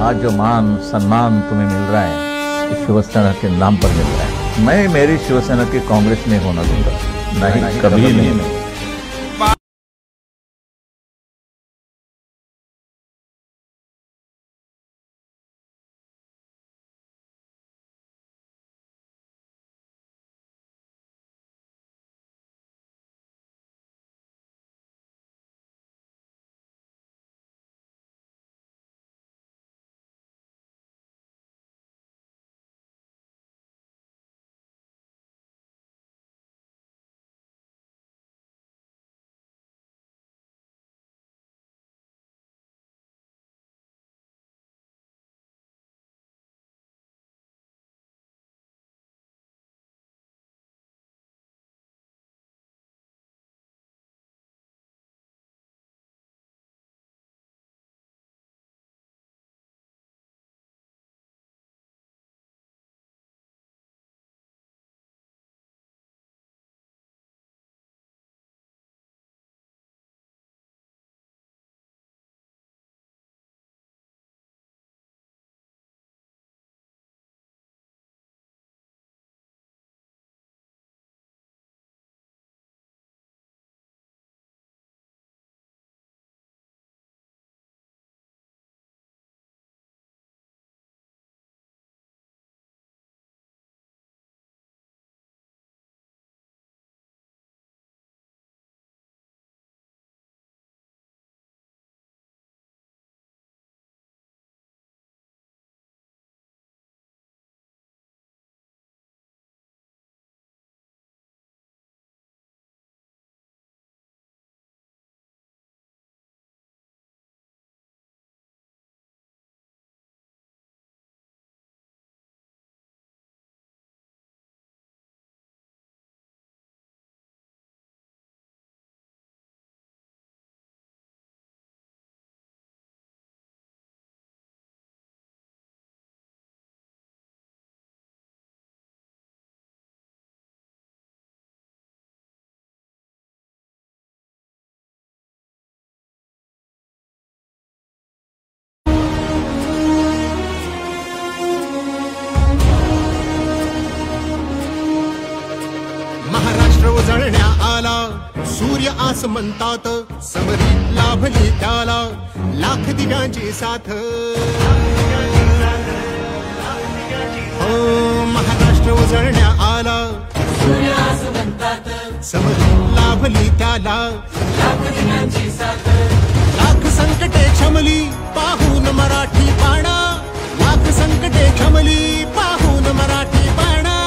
आज जो मान सम्मान तुम्हें मिल रहा है ये शिवसेना के नाम पर मिल रहा है। मैं मेरी शिवसेना की कांग्रेस नहीं होना दूंगा, नहीं कभी नहीं। उजळण्या आला सूर्य आसमंतात समरी लाभली त्याला लाख दिव्यांची साथ। हो महाराष्ट्र उजळण्या आला सूर्य आसमंतात समरी लाभली त्याला लाख दिव्यांची साथ। लाख संकटे क्षमली पाहून मराठी बाणा, लाख संकटे क्षमली पाहून मराठी बाणा।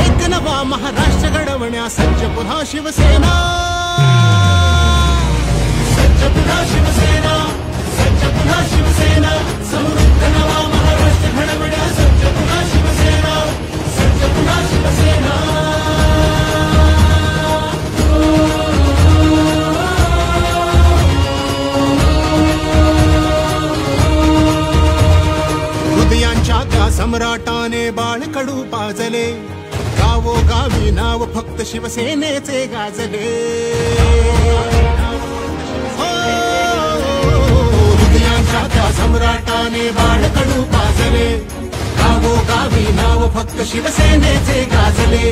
एक नवा महाराष्ट्र घडवण्या सज्ज पुन्हा शिवसेना, सज्ज पुन्हा शिवसेना, सज्ज पुन्हा शिवसेना। समृद्ध नवा महाराष्ट्र घडवण्या सज्ज पुन्हा शिवसेना, सज्ज पुन्हा शिवसेना। हृदयांच्या त्या सम्राटाने बाळकडू पाजले, गावोगावी नाव फक्त शिवसेनेचे गाजले। हृदयांच्या त्या सम्राटाने बाळकडू पाजले, गावोगावी नाव फक्त शिवसेनेचे गाजले।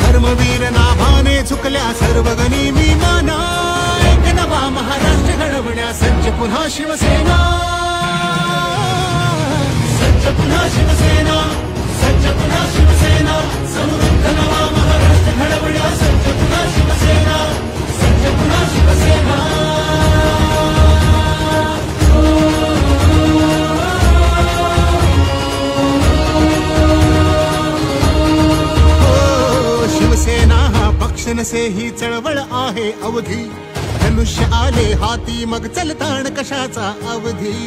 धर्मवीर नाभाने झुकल्या सर्व गनिमी माना, एक नवा महाराष्ट्र घडवण्या सज्ज पुन्हा शिवसेना, सज्ज पुन्हा शिवसेना, सज्ज पुन्हा शिवसेना। समृद्ध नवा महाराष्ट्र घडवण्या सज्ज पुन्हा शिवसेना, सज्ज पुन्हा शिवसेना। शिवसेना हा पक्ष नसे ही चळवळ आहे अवधी, धनुष्य आले हाती मग चलताण कशाचा अवधी।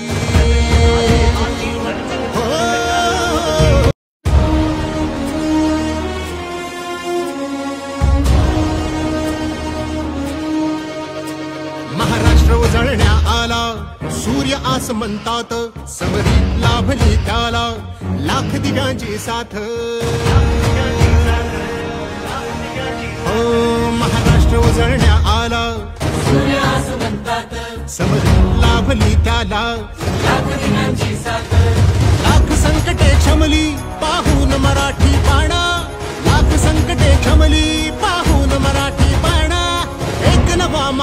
महाराष्ट्र उजळण्या आला सूर्य आसमंतात समरी लाभली त्याला लाख दिव्यांची साथ। हो महाराष्ट्र उजळण्या आला सूर्य आसमंतात समरी लाभली त्याला लाख दिव्यांची साथ।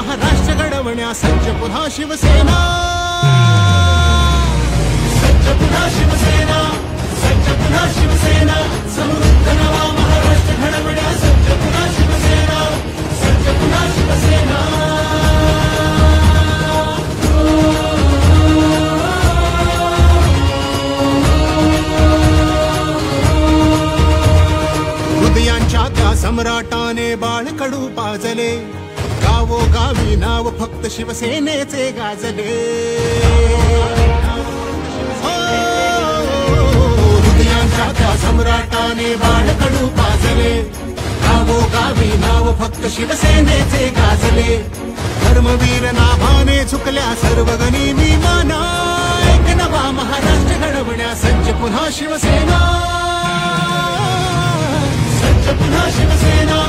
महाराष्ट्र घडवण्या सज्ज पुन्हा शिवसेना. सज्ज पुन्हा शिवसेना, सज्ज पुन्हा शिवसेना, समृद्ध नवा महाराष्ट्र घडवण्या सज्ज पुन्हा शिवसेना, सज्ज पुन्हा शिवसेना. हृदयांच्या त्या सम्राटाने बाळकडू पाजले, गावोगावी नाव फक्त शिवसेनेचे गाजले. हृदयांच्या त्या सम्राटाने बाळकडू पाजले, गावोगावी नाव फक्त शिवसेनेचे गाजले. धर्मवीर नाभाने झुकल्या सर्व गनिमी माना, एक नवा महाराष्ट्र घडवण्या सज्ज पुन्हा शिवसेना. सज्ज पुन्हा शिवसेना,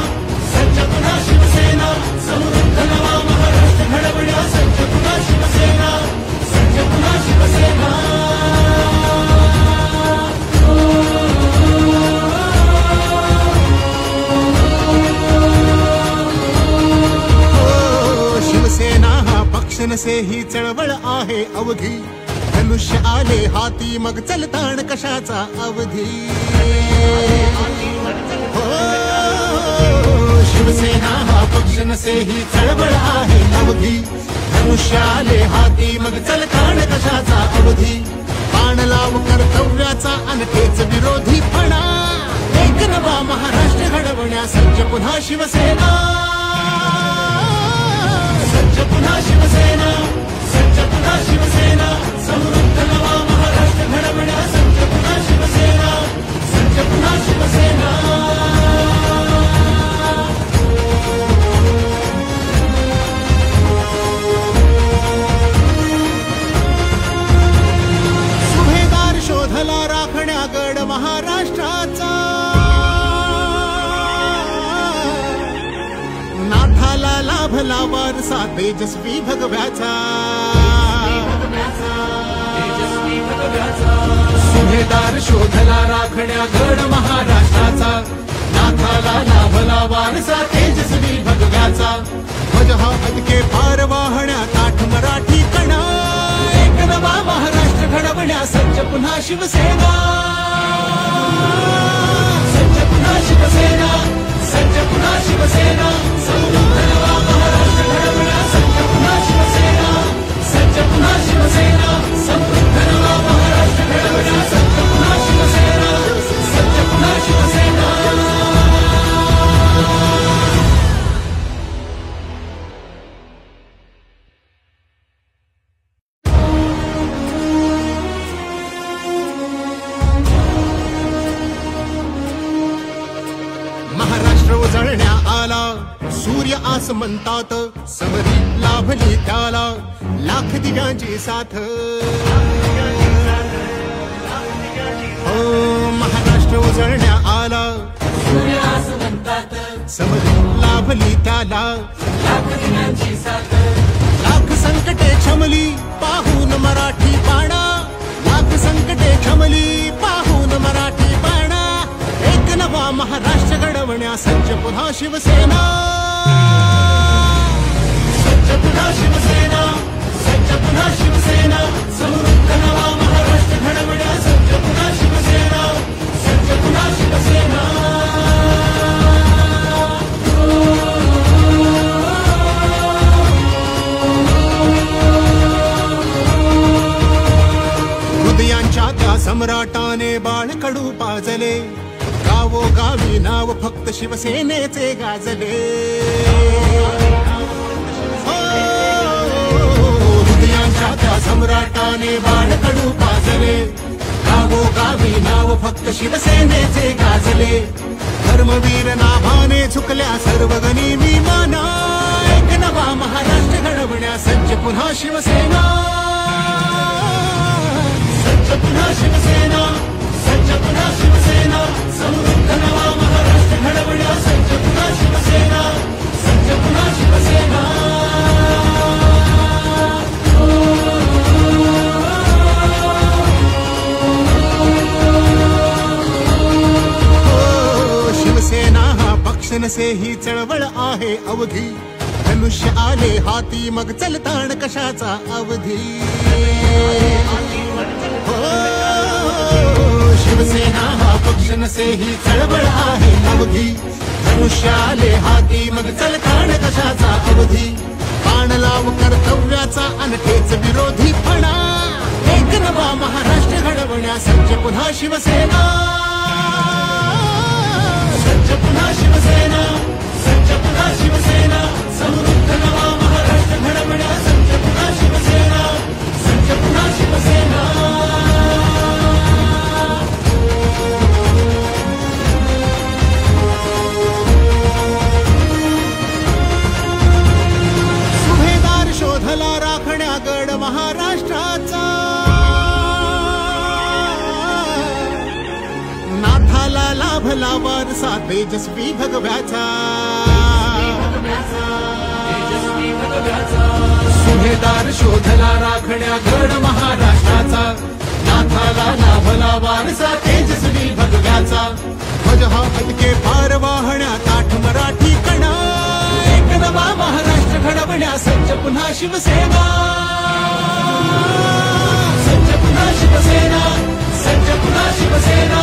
सज्ज पुन्हा शिवसेना, समृद्ध नवा महाराष्ट्र घडवण्या सज्ज पुन्हा शिवसेना, सज्ज पुन्हा शिवसेना. शिवसेना हा पक्ष नसे ही चळवळ आहे अवघी, धनुष्य आले हाती मग चलताण कशाचा अवधी. शिवसेना हा पक्ष नसे ही चळवळ आहे अवघी, धनुष्य आले हाती मग चलताण कशाचा अवधी. बाण लाव कर्तव्याचा अनकेच विरोधीपणा, एक नवा महाराष्ट्र घडवण्या सज्ज पुन्हा शिवसेना. सज्ज पुन्हा शिवसेना, सज्ज पुन्हा शिवसेना, समृद्ध नवा महाराष्ट्र घडवण्या सज्ज पुन्हा शिवसेना, सज्ज पुन्हा शिवसेना. सुभेदार शोधला राखण्या गड महाराष्ट्राचा, नाथाला लाभला वारसा तेजस्वी भगव्याचा. सुभेदार शोधला राखण्या गड महाराष्ट्राचा, नाथाला लाभला वारसा तेजस्वी भगव्याचा. ध्वज हा पदके पार वाहण्या ताठ मराठी कणा, एक नवा महाराष्ट्र घडवण्या सज्ज पुन्हा शिवसेना. सज्ज पुन्हा शिवसेना, सज्ज पुन्हा शिवसेना, समृद्ध नवा महाराष्ट्र घडवण्या सज्ज पुन्हा शिवसेना, सज्ज पुन्हा शिवसेना, समृद्ध नवा महाराष्ट्र घडवण्या सज्ज पुन्हा शिवसेना, सज्ज पुन्हा शिवसेना. महाराष्ट्र उजळण्या आला, सूर्य आसमंतात समरी लाभली त्याला, लाख दिव्यांची साथ. हो महाराष्ट्र उजळण्या आला, सूर्य आसमंतात समरी लाभली त्याला, लाख दिव्यांची साथ. लाख संकटे क्षमली पाहून मराठी बाणा, लाख संकटे क्षमली पाहून मराठी बाणा. एक नवा महाराष्ट्र घडवण्या सज्ज पुन्हा शिवसेना. सज्ज पुन्हा शिवसेना, सज्ज पुन्हा शिवसेना, समृद्ध नवा महाराष्ट्र घडवण्या सज्ज पुन्हा शिवसेना, सज्ज पुन्हा शिवसेना. हृदयांच्या त्या सम्राटाने बाळकडू पाजले, गावोगावी नाव फक्त शिवसेनेचे गाजले. हृदयांच्या त्या सम्राटाने बाळकडू पाजले, गावोगावी नाव फक्त शिवसेनेचे गाजले. धर्मवीर नाभाने झुकल्या सर्व गनिमी माना, एक नवा महाराष्ट्र घडवण्या सज्ज पुन्हा शिवसेना. सज्ज पुन्हा शिवसेना, सज्ज पुन्हा शिवसेना, समृद्ध नवा महाराष्ट्र घडवण्या सज्ज पुन्हा शिवसेना, सज्ज पुन्हा शिवसेना. शिवसेना हा पक्ष नसे ही चळवळ आहे अवघी, धनुष्य आले हाती मग चलताण कशाचा अवधी हो शिवसेना हा पक्ष नसे ही चळवळ आहे अवघी धनुष्य आले हाती मग चलताण कशाचा अवधी बाण लाव कर्तव्याचा अनखेच विरोधीपणा एक नवा महाराष्ट्र घडवण्या सज्ज पुन्हा शिवसेना सज्ज पुन्हा शिवसेना सज्ज पुन्हा शिवसेना समृद्ध नवा महाराष्ट्र घडवण्या सज्ज पुन्हा शिवसेना सज्ज पुन्हा शिवसेना सुभेदार शोधला राखण्या गड महाराष्ट्राचा नाथाला लाभला वारसा तेजस्वी भगव्याचा सुभेदार शोधला राखण्या गड महाराष्ट्राचा नाथाला लाभला वारसा तेजस्वी भगव्याचा ध्वज हा फडके पार वाहण्या ताठ मराठी कणा एक नवा महाराष्ट्र घडवण्या सज्ज पुन्हा शिवसेना सज्ज पुन्हा शिवसेना सज्ज पुन्हा शिवसेना